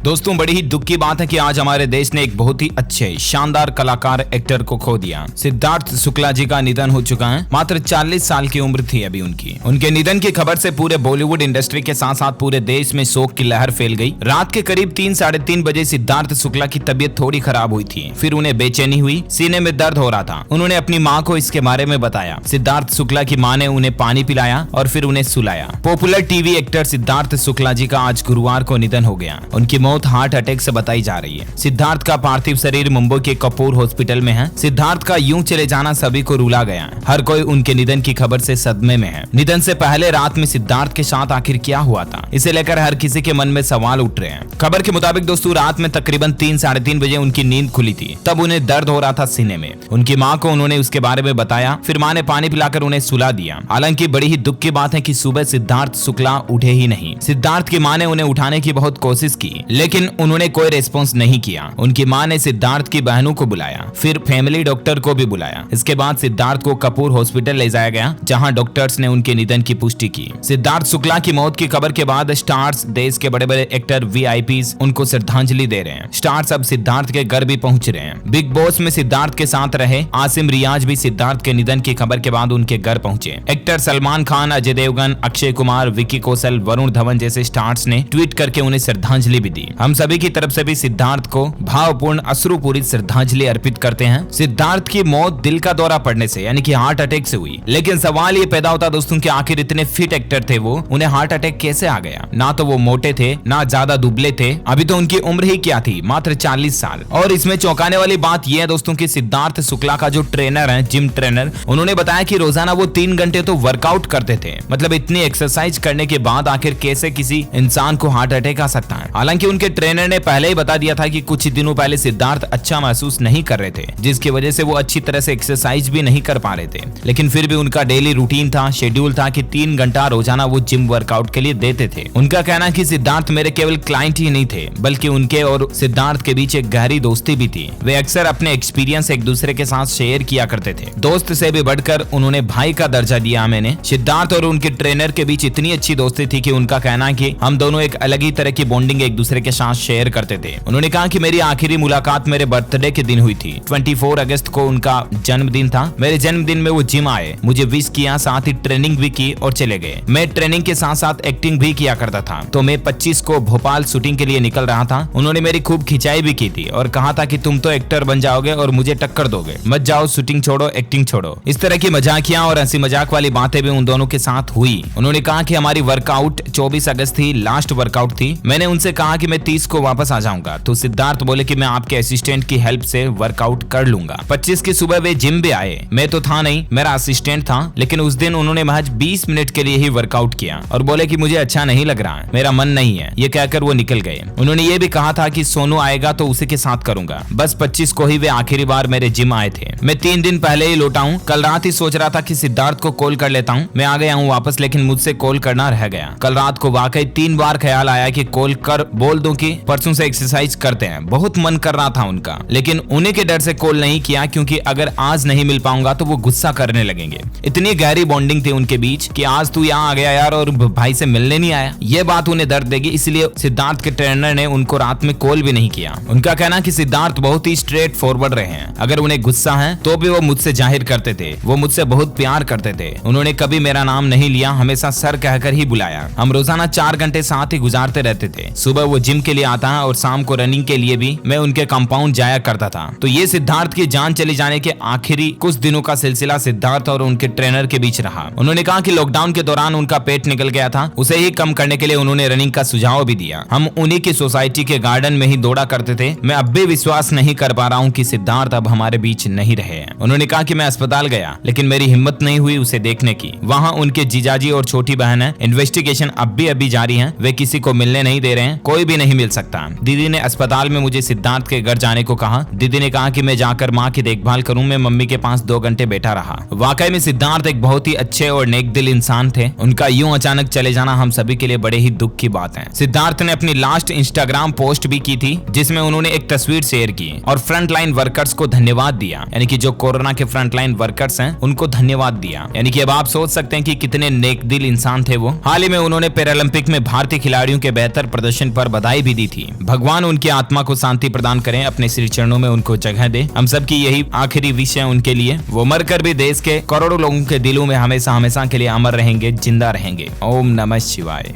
दोस्तों बड़ी ही दुख की बात है कि आज हमारे देश ने एक बहुत ही अच्छे शानदार कलाकार एक्टर को खो दिया। सिद्धार्थ शुक्ला जी का निधन हो चुका है। मात्र 40 साल की उम्र थी अभी उनकी। उनके निधन की खबर से पूरे बॉलीवुड इंडस्ट्री के साथ साथ पूरे देश में शोक की लहर फैल गई। रात के करीब 3-3:30 बजे सिद्धार्थ शुक्ला की तबीयत थोड़ी खराब हुई थी। फिर उन्हें बेचैनी हुई, सीने में दर्द हो रहा था। उन्होंने अपनी माँ को इसके बारे में बताया। सिद्धार्थ शुक्ला की माँ ने उन्हें पानी पिलाया और फिर उन्हें सुलाया। Popular TV actor Siddharth Shukla ji का आज गुरुवार को निधन हो गया। उनकी मौत हार्ट अटैक से बताई जा रही है। सिद्धार्थ का पार्थिव शरीर मुंबई के कपूर हॉस्पिटल में है। सिद्धार्थ का यूं चले जाना सभी को रुला गया। हर कोई उनके निधन की खबर से सदमे में है। निधन से पहले रात में सिद्धार्थ के साथ आखिर क्या हुआ था, इसे लेकर हर किसी के मन में सवाल उठ रहे हैं। खबर के मुताबिक दोस्तों रात में तकरीबन 3-3:30 बजे उनकी नींद खुली थी। तब उन्हें दर्द हो रहा था सीने में। उनकी माँ को उन्होंने उसके बारे में बताया। फिर माँ ने पानी पिलाकर उन्हें सुला दिया। हालांकि बड़ी ही दुख की बात है कि सुबह सिद्धार्थ शुक्ला उठे ही नहीं। सिद्धार्थ की माँ ने उन्हें उठाने की बहुत कोशिश की, लेकिन उन्होंने कोई रिस्पॉन्स नहीं किया। उनकी मां ने सिद्धार्थ की बहनों को बुलाया, फिर फैमिली डॉक्टर को भी बुलाया। इसके बाद सिद्धार्थ को कपूर हॉस्पिटल ले जाया गया, जहां डॉक्टर्स ने उनके निधन की पुष्टि की। सिद्धार्थ शुक्ला की मौत की खबर के बाद स्टार्स, देश के बड़े बड़े एक्टर, वीआईपीज उनको श्रद्धांजलि दे रहे हैं। स्टार्स अब सिद्धार्थ के घर भी पहुंच रहे हैं। बिग बॉस में सिद्धार्थ के साथ रहे आसिम रियाज भी सिद्धार्थ के निधन की खबर के बाद उनके घर पहुंचे। एक्टर सलमान खान, अजय देवगन, अक्षय कुमार, विकी कौशल, वरुण धवन जैसे स्टार्स ने ट्वीट करके उन्हें श्रद्धांजलि भी दी। हम सभी की तरफ से भी सिद्धार्थ को भावपूर्ण अश्रुपूरित श्रद्धांजलि अर्पित करते हैं। सिद्धार्थ की मौत दिल का दौरा पड़ने से यानी कि हार्ट अटैक से हुई। लेकिन सवाल ये पैदा होता दोस्तों कि आखिर इतने फिट एक्टर थे वो, उन्हें हार्ट अटैक कैसे आ गया? ना तो वो मोटे थे, ना ज्यादा दुबले थे। अभी तो उनकी उम्र ही क्या थी, मात्र 40 साल। और इसमें चौंकाने वाली बात यह है दोस्तों कि सिद्धार्थ शुक्ला का जो ट्रेनर है, जिम ट्रेनर, उन्होंने बताया कि रोजाना वो 3 घंटे तो वर्कआउट करते थे। मतलब इतनी एक्सरसाइज करने के बाद आखिर कैसे किसी इंसान को हार्ट अटैक आ सकता है? हालांकि उनके ट्रेनर ने पहले ही बता दिया था कि कुछ दिनों पहले सिद्धार्थ अच्छा महसूस नहीं कर रहे थे, जिसकी वजह से वो अच्छी तरह से एक्सरसाइज भी नहीं कर पा रहे थे। लेकिन फिर भी उनका डेली रूटीन था, शेड्यूल था कि 3 घंटा रोजाना वो जिम वर्कआउट के लिए देते थे। उनका कहना कि सिद्धार्थ मेरे केवल क्लाइंट ही नहीं थे, बल्कि उनके और सिद्धार्थ के बीच एक गहरी दोस्ती भी थी। वे अक्सर अपने एक्सपीरियंस एक दूसरे के साथ शेयर किया करते थे। दोस्त से भी बढ़कर उन्होंने भाई का दर्जा दिया मैंने। सिद्धार्थ और उनके ट्रेनर के बीच इतनी अच्छी दोस्ती थी कि उनका कहना कि हम दोनों एक अलग ही तरह की बॉन्डिंग एक दूसरे के साथ शेयर करते थे। उन्होंने कहा कि मेरी आखिरी मुलाकात मेरे बर्थडे के दिन हुई थी। 24 अगस्त को उनका जन्मदिन था। मेरे जन्मदिन में वो जिम आए, मुझे विश किया, साथ ही ट्रेनिंग भी की और चले गए। मैं ट्रेनिंग के साथ साथ एक्टिंग भी किया करता था। तो मैं 25 को भोपाल शूटिंग के लिए निकल रहा था। उन्होंने मेरी खूब खिंचाई भी की थी और कहा था कि तुम तो एक्टर बन जाओगे और मुझे टक्कर दोगे, मत जाओ, शूटिंग छोड़ो, एक्टिंग छोड़ो। इस तरह की मजाकियां और हंसी मजाक वाली बातें भी उन दोनों के साथ हुई। उन्होंने कहा कि हमारी वर्कआउट 24 अगस्त थी, लास्ट वर्कआउट थी। मैंने उनसे कहा कि मैं 30 को वापस आ जाऊंगा। तो सिद्धार्थ बोले कि मैं आपके असिस्टेंट की हेल्प से वर्कआउट कर लूंगा। 25 की सुबह वे जिम भी आए। मैं तो था नहीं, मेरा असिस्टेंट था। लेकिन उस दिन उन्होंने महज 20 मिनट के लिए ही वर्कआउट किया और बोले कि मुझे अच्छा नहीं लग रहा है, मेरा मन नहीं है। ये कहकर वो निकल गए। उन्होंने ये भी कहा था कि सोनू आएगा तो उसी के साथ करूंगा। बस 25 को ही वे आखिरी बार मेरे जिम आए थे। मैं 3 दिन पहले ही लौटा हूँ। कल रात ही सोच रहा था कि सिद्धार्थ को कॉल कर लेता हूँ। मैं आ गया हूँ वापस, लेकिन मुझसे कॉल करना रह गया। कल रात को वाकई 3 बार ख्याल आया कि कॉल कर बोल दूं कि परसों से एक्सरसाइज करते हैं। बहुत मन कर रहा था उनका, लेकिन उन्हीं के डर से कॉल नहीं किया, क्योंकि अगर आज नहीं मिल पाऊंगा तो वो गुस्सा करने लगेंगे। इतनी गहरी बॉन्डिंग थी उनके बीच कि आज तू यहाँ आ गया यार और भाई से मिलने नहीं आया, ये बात उन्हें दर्द देगी। इसलिए सिद्धार्थ के ट्रेनर ने उनको रात में कॉल भी नहीं किया। उनका कहना कि सिद्धार्थ बहुत ही स्ट्रेट फॉरवर्ड रहे हैं। अगर उन्हें गुस्सा है तो भी वो मुझसे जाहिर करते थे। वो मुझसे बहुत प्यार करते थे। उन्होंने कभी मेरा नाम नहीं लिया, हमेशा सर कहकर ही बुलाया। हम रोजाना 4 घंटे साथ ही गुजारते रहते थे। सुबह वो जिम के लिए आता है और शाम को रनिंग के लिए भी मैं उनके कंपाउंड जाया करता था। तो ये सिद्धार्थ की जान चली जाने के आखिरी कुछ दिनों का सिलसिला सिद्धार्थ और उनके ट्रेनर के बीच रहा। उन्होंने कहा कि लॉकडाउन के दौरान उनका पेट निकल गया था, उसे ही कम करने के लिए उन्होंने रनिंग का सुझाव भी दिया। हम उन्हीं की सोसाइटी के गार्डन में ही दौड़ा करते थे। मैं अब भी विश्वास नहीं कर पा रहा हूँ कि सिद्धार्थ अब हमारे बीच नहीं रहे हैं। उन्होंने कहा कि मैं अस्पताल गया, लेकिन मेरी हिम्मत नहीं हुई उसे देखने की। वहाँ उनके जीजाजी और छोटी बहन है। इन्वेस्टिगेशन अब भी जारी है। वे किसी को मिलने नहीं दे रहे हैं, कोई भी नहीं मिल सकता। दीदी ने अस्पताल में मुझे सिद्धार्थ के घर जाने को कहा। दीदी ने कहा कि मैं जाकर माँ की देखभाल करूं। मैं मम्मी के पास 2 घंटे बैठा रहा। वाकई में सिद्धार्थ एक बहुत ही अच्छे और नेक दिल इंसान थे। उनका यूं अचानक चले जाना हम सभी के लिए बड़े ही दुख की बात है। सिद्धार्थ ने अपनी लास्ट इंस्टाग्राम पोस्ट भी की थी, जिसमें उन्होंने एक तस्वीर शेयर की और फ्रंट लाइन वर्कर्स को धन्यवाद दिया। यानी कि जो कोरोना के फ्रंट लाइन वर्कर्स हैं उनको धन्यवाद दिया। यानी कि अब आप सोच सकते हैं कि कितने नेक दिल इंसान थे वो। हाल ही में उन्होंने पैरालंपिक में भारतीय खिलाड़ियों के बेहतर प्रदर्शन पर बधाई बधाई भी दी थी। भगवान उनकी आत्मा को शांति प्रदान करें, अपने श्री चरणों में उनको जगह दे। हम सब की यही आखिरी विश है उनके लिए। वो मरकर भी देश के करोड़ों लोगों के दिलों में हमेशा हमेशा के लिए अमर रहेंगे, जिंदा रहेंगे। ओम नमः शिवाय।